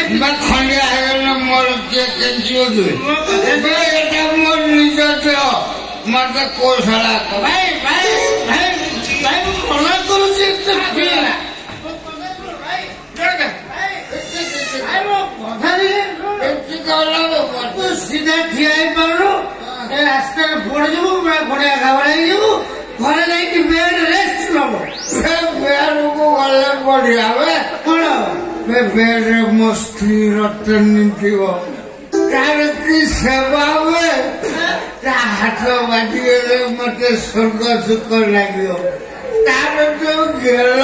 ଖଣ୍ଡିଆ ହେଇଗଲେ ମୋର କିଏ କେଞ୍ଚିବ କି ଏଟା ମୋର ନିଜ ଦେହ ମତେ କୌଶଳା ଭାଇ ଭାଇ ଭାଇ ଭାଇ ମୁଁ ମନା କରୁଛି ସିଧା ଠିଆ ହେଇପାରୁନୁ ରାସ୍ତାରେ ପଡିଯିବୁ ପଡିଆ ଘାବଳା ହେଇଯିବୁ ଘରେ ଯାଇକି ବେଡ୍ ରେଷ୍ଟ ନବ ବେଡକୁ ଗଲେ ବଢିଆ କଣ ବେଡରେ ମୋ ସ୍ତ୍ରୀର ଟ୍ରେନିଂ ଥିବ ତାର କି ସେବା ହୁଏ ତା ହାତ ବାଜିଗଲେ ମତେ ସ୍ୱର୍ଗ ସୁଖ ଲାଗିବ ତାର ଯୋଉ ଗେଲ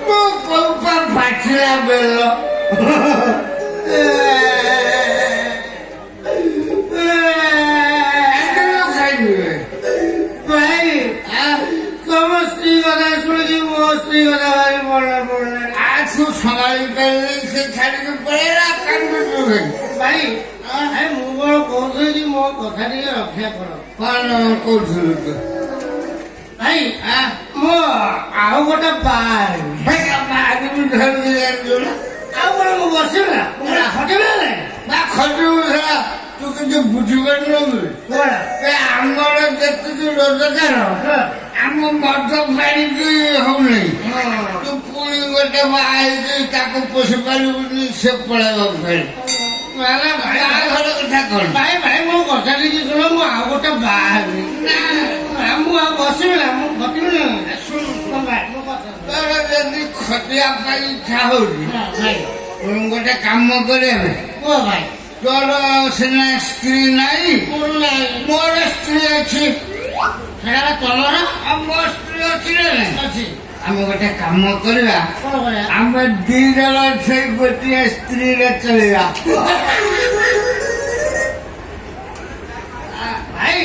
ମୋ କୌପା ପାଚିଲା ବେଲ ସମ୍ଭାଳି ପାରିଲି ସେ ଛାଡ଼ିକି ପଳେଇଲା କାନ୍ଦୁଛୁ ଭାଇ ମୁଁ କଣ କହୁଥିଲି ମୋ କଥା ଟିକେ ରକ୍ଷା କର କଣ କହୁଥିଲୁ ତୁ ଭାଇ ମୋ ଆଉ ଗୋଟେ ବାହାରିବି ଧରିକି ଜାଣିଛୁ ଆଉ କଣ ମୁଁ ବସିବି ନା ଖଟିବି ନା ଖଟିବୁ ସେଟା ତୁ କିଛି ବୁଝିପାରୁନୁ ଆମର ଯେତିକି ରୋଜଗାର ଆମ ମଦ ପାଣିକି ହଉନି ତୁ ପୁଣି ଗୋଟେ ବାହା ହେଇକି ତାକୁ ପୋଷି ପାରିବୁନି ସେ ପଳେଇବ ଫେରି ବାହାଘର କଥା କଣ ଭାଇ ଭାଇ ମୋ କଥା ଟିକେ ଶୁଣ ମୁଁ ଆଉ ଗୋଟେ ବାହା ହେବି ମୁଁ ଆଉ ବସିବି ନା ମୁଁ ଖଟିବି ନା ତୋର ଯଦି ଖଟିବା ପାଇଁ ଇଚ୍ଛା ହଉଛି ଗୋଟେ କାମ କରିବା ଭାଇ ତୋର ସିନା ସ୍ତ୍ରୀ ନାହିଁ ମୋର ସ୍ତ୍ରୀ ଅଛି ସେଟା ତମର ମୋ ସ୍ତ୍ରୀ ଅଛି ନା ଅଛି ଆମେ ଗୋଟେ କାମ କରିବା ଆମେ 2 ଜଣ ସେଇ ଗୋଟିଏ ସ୍ତ୍ରୀରେ ଚଳିବା ଭାଇ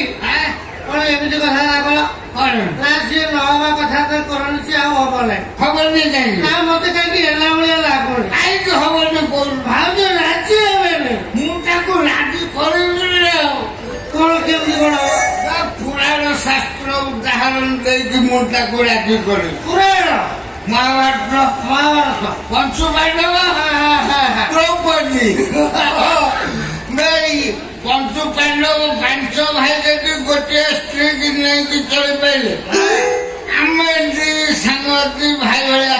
କଣ ଏମିତି କଥା କଣ ନା ସିଏ ନ ହବା କଥା ତ କରନି ସିଏ ଆଉ ହବ ନାହିଁ ହବନି କାହିଁକି ନା ମତେ କାହିଁକି ହେଲା ଭଳିଆ ଲାଗୁନି କାହିଁକି ହବନି ଭାଉଜ ରାଜି ହେବେନି ମୁଁ ତାକୁ ରାଜି କରିବି କଣ କେମିତି କଣ ପୁରାଣ ଶାସ୍ତ୍ର ଉଦାହରଣ ଦେଇକି ମୁଁ ତାକୁ ରାଜି କରିବି ପୁରାଣ ମହାଭାରତ ପଞ୍ଚୁ ପାଣ୍ଡବ ଦ୍ରୌପଦୀ ପଞ୍ଚୁ ପାଣ୍ଡବ 5 ଭାଇ ଯଦି ଗୋଟିଏ ସ୍ତ୍ରୀ କି ନେଇକି ଚଳିପାରିଲେ ଆମେ ସାଙ୍ଗ ଭାଇ ଭଳିଆ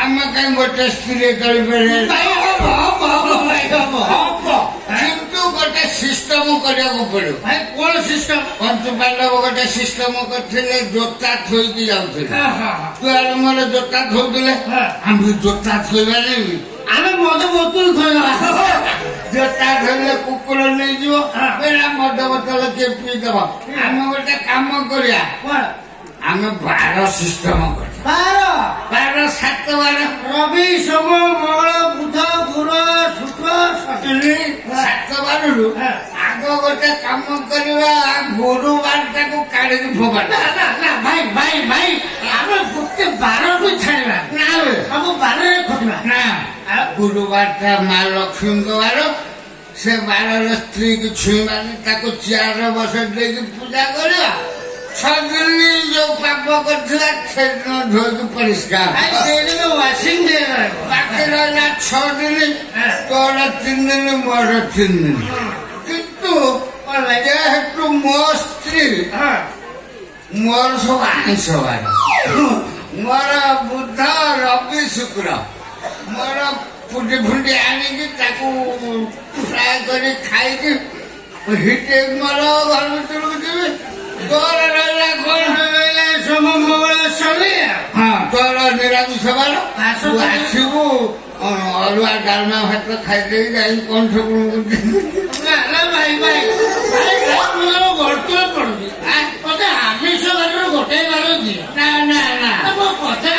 ଆମେ କାହିଁ ଗୋଟେ ସ୍ତ୍ରୀ ଚଳିପାରିଲେ କିନ୍ତୁ ଗୋଟେ ସିଷ୍ଟମ କରିବାକୁ ପଡିବ କଣ ସିଷ୍ଟମ ପଞ୍ଚୁ ପାଣ୍ଡବ ଗୋଟେ ସିଷ୍ଟମ କରିଥିଲେ ଜୋତା ଥୋଇକି ଯାଉଥିଲେ ତୁଆର ମୋର ଜୋତା ଥୋଉଥିଲେ ଆମେ ଜୋତା ଥୋଇବା ନେବି ଆମେ ମଦ ବୋତଲ ଥୋଇବା ଜୋତା ଥୋଇଲେ କୁକୁର ନେଇଯିବ ମଦ ବୋତଲ କିଏ ପିଇଦବ ଆମେ ଗୋଟେ କାମ କରିବା ଆମେ 12 ସିଷ୍ଟମ କରିବା 12 7 ବାର ରବି ସୋମ ମଙ୍ଗଳ ବୁଧ ଗୁରୁ ଶୁକ୍ର ଶନି 7 ବାରରୁ ଆଗ ଗୋଟେ କାମ କରିବା ଗୁରୁବାରଟାକୁ କାଢିକି ଫୋପାଡିବା ଭାଇ ଭାଇ ଭାଇ ଆମେ ଗୋଟେ ବାରକୁ ଛାଡିବା ନା ସବୁ ବାରରେ ଖଟିବା ନା ଗୁରୁବାରଟା ମା ଲକ୍ଷ୍ମୀଙ୍କ ବାର ସେ ବାରରେ ସ୍ତ୍ରୀ କି ଛୁଇଁବାନି ତାକୁ ଚେୟାରରେ ବସେଇ ଦେଇକି ପୂଜା କରିବା 6 ଦିନ ଯୋଉ ପାପ କରିଥିଲା ସେଦିନ ଧୋଇକି ପରିଷ୍କାର ସେଇଦିନ ୱାସିଂ ଡେ ବାକି ରହିଲା 6 ଦିନ ତୋର 3 ଦିନ ମୋର 3 ଦିନ କିନ୍ତୁ ଯେହେତୁ ମୋ ସ୍ତ୍ରୀ ମୋର ସବୁ ଆଇଁଷ ବାର ମୋର ବୁଧ ରବି ଶୁକ୍ର ମୋର ଫୁଟି ଫୁଟି ଆଣିକି ତାକୁ ଫ୍ରାଏ କରି ଖାଇକି ହିଟେଇ ମୋର ଘର ଭିତରକୁ ଯିବି ତୋର ରହିଲା କଣ ରହିଲା ସୋମ ମଙ୍ଗଳ ଶନି ତୋର ନିରାମିଷ ବାର ଆସିବୁ ଅରୁଆ ଡାଲମା ଭାତ ଖାଇଦେଇ ଯାଇ କଣ ସବୁ ଭାଇ ଭାଇ ବର୍ତ୍ତମାନ ପଡୁଛି ମତେ ଆମିଷ ବାରରୁ ଗୋଟେ ବାର ଦିଅ ନା ମୋ କଥା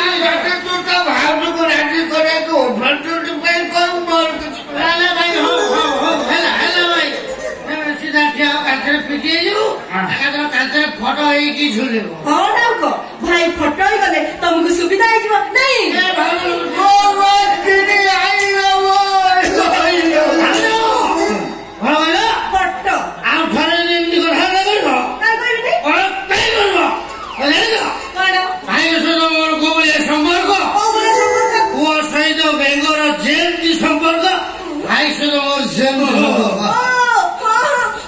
ତୁ ତ ଭାଉଜକୁ ରାଜି କରିବାକୁ ଓଭର ଡ୍ୟୁଟି ପାଇଁ କଣ ମୋର କିଛି ହେଲା ଭାଇ ହେଲା ଭାଇ ସିଧା ଠିଆ କାନ୍ଥରେ ପିଟି ହେଇଯିବୁ ଏକାଥରେ କାନ୍ଥରେ ଫଟୋ ହେଇକି ଝୁଲିବୁ ଭାଇ ଫଟୋ ହେଇଗଲେ ତମକୁ ସୁବିଧା ହେଇଯିବ ନାଇଁ ଫଟୋ ଆଉ ଥରେ ଏମିତି କଥା କରିବ ଭାଇ ସହିତ ମୋର କୋଉ ଭଳିଆ ସମ୍ପର୍କ ପୁଅ ସହିତ ବେଙ୍ଗର ଯେମିତି ସମ୍ପର୍କ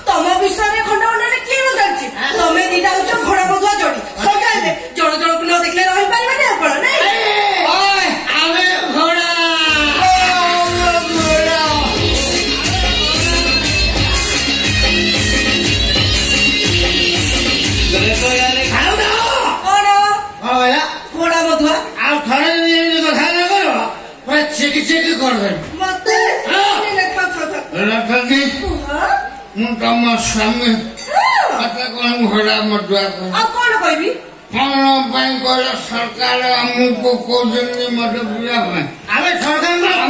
ତମ ବିଷୟରେ ଖଣ୍ଡ ଖଣ୍ଡରେ କିଏ ଜାଣିଛି? ତମେ ଦିଟା ହଉଛ ଘୋଡ଼ା ମଧୁଆ ଯୋଡ଼ି। ସକାଳେ ଜଣ ଜଣକୁ ନ ଦେଖିଲେ ରହିପାରିବେନି ଆପଣ ନାଇଁ? ଆମେ ଘୋଡ଼ା ଘୋଡ଼ା ମଧୁଆ ଆଉ ଥରେ କଥା ନ କର ପୁରା ଚେକି ଚେକି କରିଦେବି। ମତେ ମୁଁ ତମ ସ୍ୱାମୀ ମତେ କଣ ଘୋଡ଼ା ମଧୁଆ କହ? ଆଉ କଣ କହିବି? କଣ ପାଇଁ କହିଲ? ସରକାର ଆମକୁ କହୁଛନ୍ତି ମଦ ପିଇବା ପାଇଁ। ଆମେ ସରକାର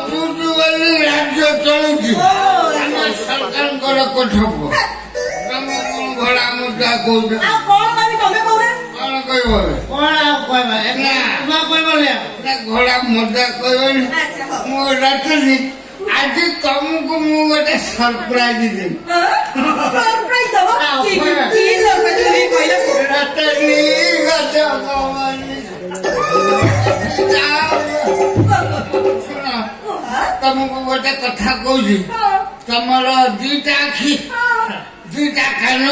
ପିଉଛୁ ବୋଲି ରାଜ୍ୟ ଚଳୁଛି। ଆମେ ସରକାରଙ୍କର କଥା କୁହ। ତମେ କଣ ଘୋଡ଼ା ମଧୁଆ କହୁଛ? ଆଉ କଣ କହିବି ତମେ କହୁନା? କଣ କହିବ? କଣ ଆଉ କହିବା କହିବନି ଘୋଡ଼ା ମଧୁଆ କହିବନି। ଆଚ୍ଛା ହଉ। ମୁଁ ରାତିରେ ଆଜି ତମକୁ ମୁଁ ଗୋଟେ ସରପ୍ରାଇଜ ଦେବି। ସରପ୍ରାଇଜ ଦବ? କି ସରପ୍ରାଇଜ ଦେବି କହିଲ? ଶୁଣ ତମକୁ ଗୋଟେ କଥା କହୁଛି। ତମର ଦିଟା ଆଖି, ଦିଟା କାନ,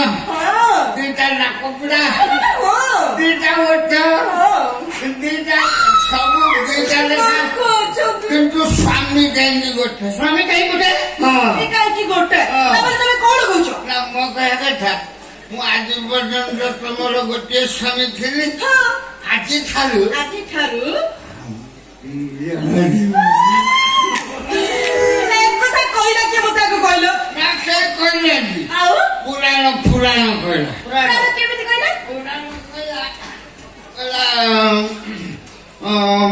ଦିଟା ନାକପୁଡ଼ା, ଦିଟା ଓଠ, ଦିଟା ସବୁ ଦିଟା ଲେଖା। କିନ୍ତୁ ସ୍ୱାମୀ କାହିଁକି ଗୋଟେ? ସ୍ୱାମୀ କାହିଁକି ଗୋଟେ? କାହିଁକି ଗୋଟେ? ତମେ କଣ କହୁଛ? ନା ମୋ କହିବା କଥା ମୁଁ ଆଜି ପର୍ଯ୍ୟନ୍ତ ତମର ଗୋଟିଏ ସ୍ୱାମୀ ଥିଲି। ଆଜିଠାରୁ କଥା କହିଲା କିଏ ମତେ ଆଗ କହିଲ? ନା ସେ କହିଲାନି। ଆଉ ପୁରାଣ କହିଲା। କେମିତି କହିଲା?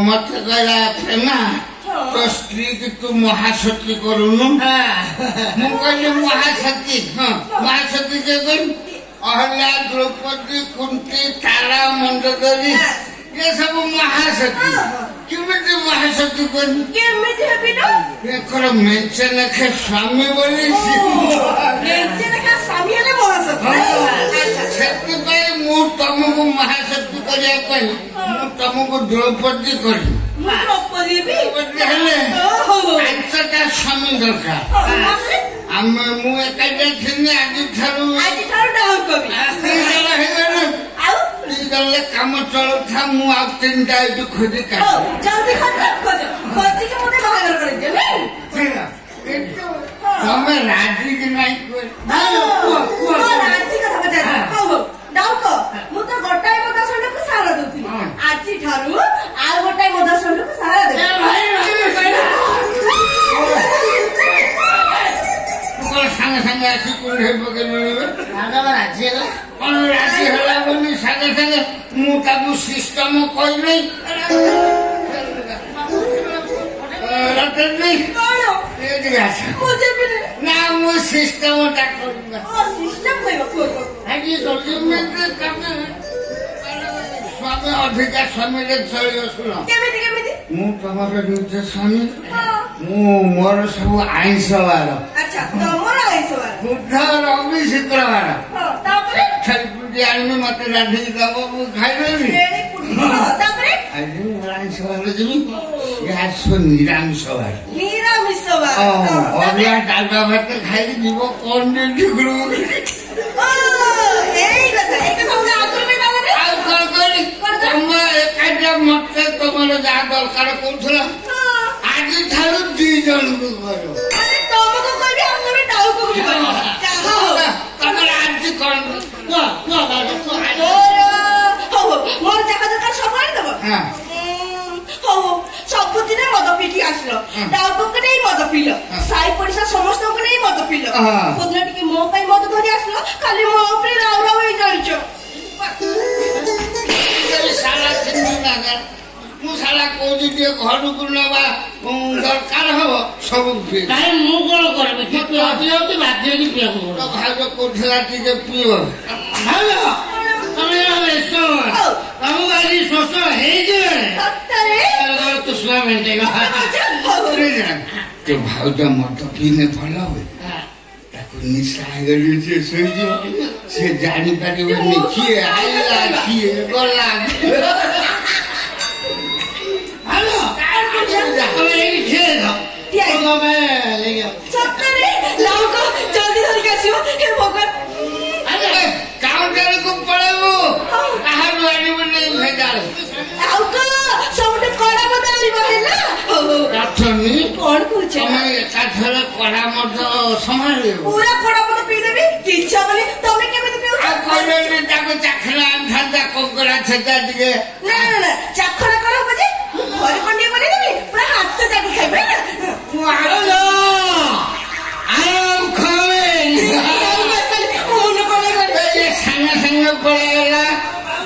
ମତେ କହିଲା ପ୍ରେମା ତୋ ସ୍ତ୍ରୀ କି ତୁ ମହାସତୀ କରୁନୁ? ମୁଁ କହିଲି ମହାସତୀ? ହଁ ମହାସତୀ କିଏ କହିଲୁ? ଅହଲ୍ୟା, ଦ୍ରୌପଦୀ, କୁନ୍ତୀ, ତାରା, ମଣ୍ଡୋଦରୀ ଏ ସବୁ ମହାସତୀ। କେମିତି ମହାସତୀ କହିଲୁ? କେମିତି ହେବି ନା? ଏକର ମେଞ୍ଚେ ଲେଖେ ସ୍ୱାମୀ ବୋଲି ସ୍ୱାମୀ ହେଲେ ମହାସତୀ। ସେଥିପାଇଁ ମୁଁ ତମକୁ ମହାସତୀ କରିବା ପାଇଁ ମୁଁ ତମକୁ ଦ୍ରୌପଦୀ କରିବି। ହେଲେ 5ଟା ସ୍ୱାମୀ ଦରକାର। ମୁଁ ଏକାଟା ଥିଲି। ଆଜିଠାରୁ ହେଇଗଲେ କାମ ଚଳୁଥା। ମୁଁ ଆଉ 3ଟା ଏଇଠୁ ଖୋଜି ତମେ ରାଜି କି ନାଇଁ? ମୁଁ ତ ଗୋଟାଏ ମଦ ଶଣ୍ଡକୁ ସାରା ଦଉଥିଲି। ଆଜିଠାରୁ ଆଉ ଗୋଟାଏ ମଦ ଶଣ୍ଡକୁ ସାରା ଦେବି। ସାଙ୍ଗେ ସାଙ୍ଗେ ଆସି କୁଣ୍ଢେଇ ପକେଇ ମିଳିବେ। ରାଜି ହେଲା କଣ ରାଜି ହେଲା ବୋଲି ସାଙ୍ଗେ ସାଙ୍ଗେ ମୁଁ ତାକୁ ସିଷ୍ଟମ କହିବି। ନା ମୁଁ ସିଷ୍ଟମଟା କରିବା। ସ୍ୱାମୀ ଅଧିକା ସ୍ୱାମୀରେ ଚଳିବ। ଶୁଣ ମୁଁ ତମର ନିଜ ସ୍ୱାମୀ। ମୁଁ ମୋର ସବୁ ଆଇଁଷ ବାର। ବୁଧ, ରବି, ଶୁକ୍ରବାର ଛେଳି ଆଣିବି ମତେ ରାନ୍ଧିକି ଦବ। ମୁଁ ଖାଇଦେବି। ଆଜି ମୋର ଆଇଁଷ ବାର ଯିବି। ନିରାମିଷ ବାର। ଅରୁଆ ଡାଲମା ଭାତ ଖାଇକି ଯିବ। କଣ ଠୁକୁରୁ ଆଉ କଣ କହିଲି? ତମେ ଏକାଠି ମତେ ତମର ଯାହା ଦରକାର କହୁଥିଲ ଆଜିଠାରୁ 2 ଜଣଙ୍କୁ କର। ତମର ଆଜି କଣ ମୋର ଯାହା ଦରକାର ସବୁ ଆଣିଦବ। ହଉ ସବୁଦିନ ମଦ ପିଇକି ଆସିଲ। ଡାଉକୁ ନେଇ ମଦ ପିଇଲ। ସାଇ ପଡିଶା ସମସ୍ତଙ୍କୁ ନେଇ ମଦ ପିଇଲ। ସେଦିନ ଟିକେ ମୋ ପାଇଁ ମଦ ଧରି ଆସିଲ। ଖାଲି ମୋ ଉପରେ ରାଉ ରାଉ ହେଇ ଜାଣିଛ। ମୁଁ ସାରା କହୁଛି ଟିକେ ଘରକୁ ନବା ଦରକାର ହବ ସବୁ। ମୁଁ କଣ କରିବି? ବାଧ୍ୟ ହେଇକି ପିଇବାକୁ ଭାଉଜ କହୁଥିଲା ଟିକେ ପିଇବ। ତମେ ତମକୁ ଆଜି ଶୋଷ ହେଇଯିବେ। ଭାଉଜ ମଦ ପିଇଲେ ଭଲ ହୁଏ। ତାକୁ ନିଶା ହେଇଗଲେ ସେ ଶୋଇଯିବ। ସେ ଜାଣିପାରିବନି କିଏ ଆଇଲା କିଏ ଗଲା। ତମେ कौन पूछे मैं एकाथरे कड़ा मत संभाल पूरा कड़ा मत पी देबी किछा बोली तमे केमे पिउ आ कोले ने ताको चाखला अंधा कोकड़ा छता टिके ना ना ना चाखला करा बजे घर कंडी बोले देबी पूरा हाथ से जाके खाइबे हेलो आराम खावे ओन कोले ये संग संग पड़ेला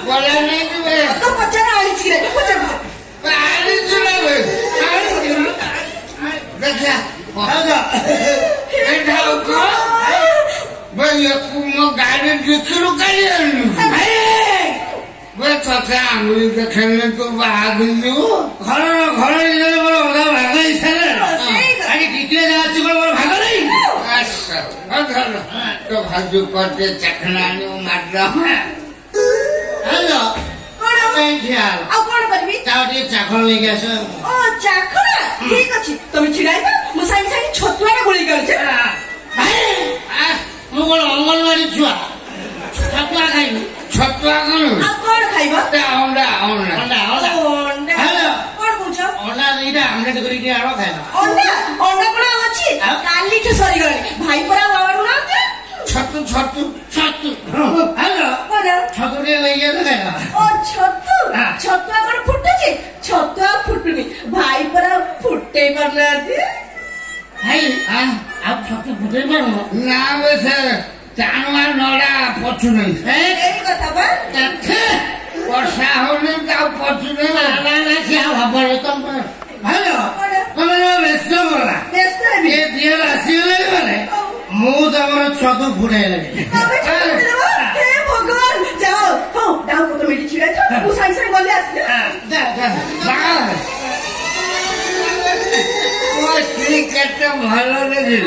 बोला नहीं दिबे तो पचारा आली छिरे पचारा आली छिरे देखा आजा बैठा को भाई को गाड़ी दिखलु गाड़ी वे तथा आंगुली देखने तो भाग लियो घर इधर बड़ ओदा भागा इसाले आगे टिकले जाची बड़ भागा नहीं अच्छा अधर तो भाजू करते चखना नु मारदा आजा कोन नहीं ख्याल आ कोन करबी चाउटी चाखल ले गया सर ओ चाखला ठीक अछि तमे छिड़ाइबा मु साइड साइड छतुआ गोली करछे भाई मु बोल अंगनवाड़ी छुआ छतुआ खाई छतुआ कौन आ कोन खाइबा अंडा अंडा अंडा अंडा हेलो कोन पूछ अंडा नहीं आमलेट करके आरो खाइबा अंडा अंडा कोन अछि काली के सरी गली भाई परा बावरू ना छतु छतु छतु हेलो कोन छतु ले गया तो खाइबा ओ छतु छतुआ कोन फुटुची छतुआ फुटुनी भाई परा फुटे करना दे भाई आप छतु फुटे मारो ना वैसे टाणवा नड़ा पछु नहीं एई कथा बा वर्षा होने का पछु नहीं ना क्या खबर तुम हेलो तुम व्यस्त बोला व्यस्त रे ये दिया राशि ले माने मुंह तमर छतु फुटे लगे तमे छतु देबा हे भगवान जाओ हो डाउ को मेडी छिड़ा छ मु साइ साइ गले आसी जा वो क्रिकेट भलो नहीं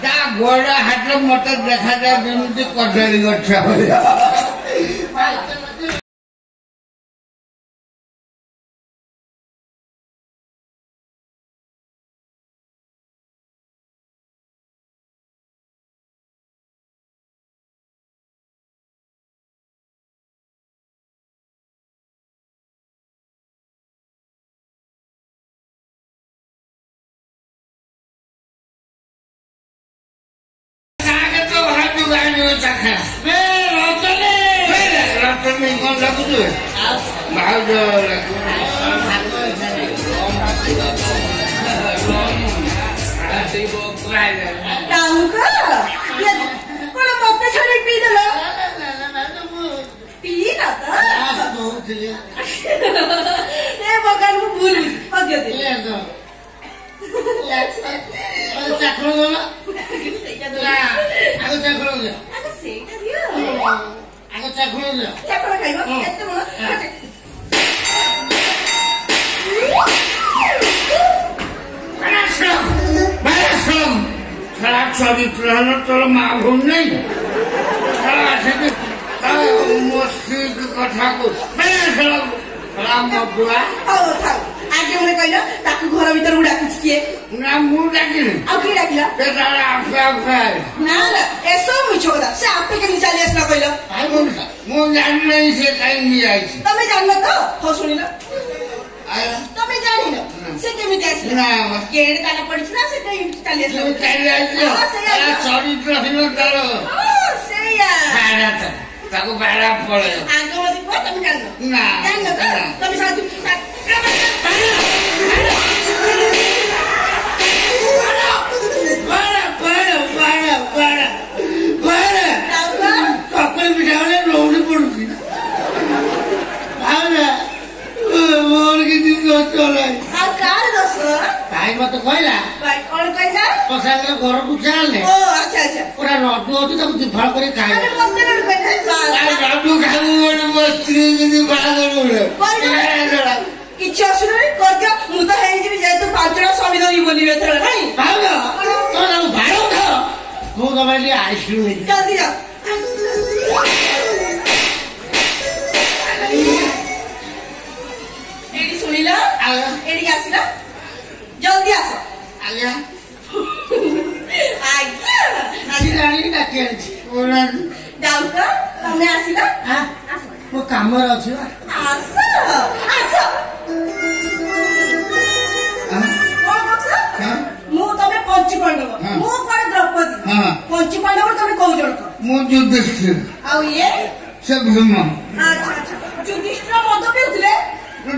ता गोड़ा हाथ मत देखा जाए बिमती कदरी गच्छा रतन कौन लगू भाग टाउका ये कोन मते छड़ी पी देलो पी ना त ए भगवान को भूल पगे दे ले दो चाखलो दो ना आगो चाखलो दो आगे सेटा दियो आगो चाखलो दो चाखलो खाइबो एते मन चरित्र तोर माँ भूम नहीं मस्ती कथा को आगे मुझे कहना ताकू घर भीतर उड़ा किछ किए ना मुंह डाकिले आ की डाकिला बेचारा आपे आपे ना ना ऐसा मुझे होता से आपे के निचाली असला कहला आई मुंह जान नहीं से कहीं नहीं आई तमे जानना तो हो सुनिला आया तमे जानिलो से केमिति आसला ना गेड ताला पडिछ ना से कहीं चाली असला चली आई चरित्र हिलो तारो सेया बारा ताको बारा पड़े आगे मत को तमे जाननो ना जाननो तो तमे साथ चकल बिठाने रोने पड़ती मोर किसी चले कार दोस्तों भाई मत कहला भाई कौन कहला पसार घर को चलने ओ अच्छा अच्छा पूरा लड्डू होती तब दिफाड़ करे खाए अरे मत कहला लड्डू खाऊ बोले मस्ती यदि बागर बोले किछ असुर कर दियो मु तो हेइ जे जे तू पांचरा स्वामी धरी बोलिबे थरा नहीं भाग तो ना भाड़ो था मु दबाइले आइसक्रीम ले जल्दी जा एडी सुनिला एडी आसिला जल्दी आसो आया आज्ञा आसिलानी ना के बोला डाउका तमे आसिला हां आसो वो काम रे अछि आसो आसो हां कौन बोलछ हां ମୁଁ ଯୁଧିଷ୍ଠିର ଆଉ ଇଏ ସେ ଭୀମ। ଆଚ୍ଛା ଆଚ୍ଛା ଯୁଧିଷ୍ଠିର ମଦ ପିଉଥିଲେ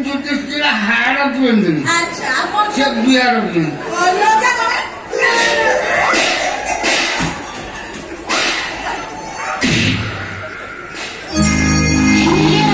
ଯୁଧିଷ୍ଠିର ହାଡ଼ ପିଅନ୍ତିନି ଆଚ୍ଛା ସେ ବିହାର ପିଅନ୍ତି। ଅଲଗା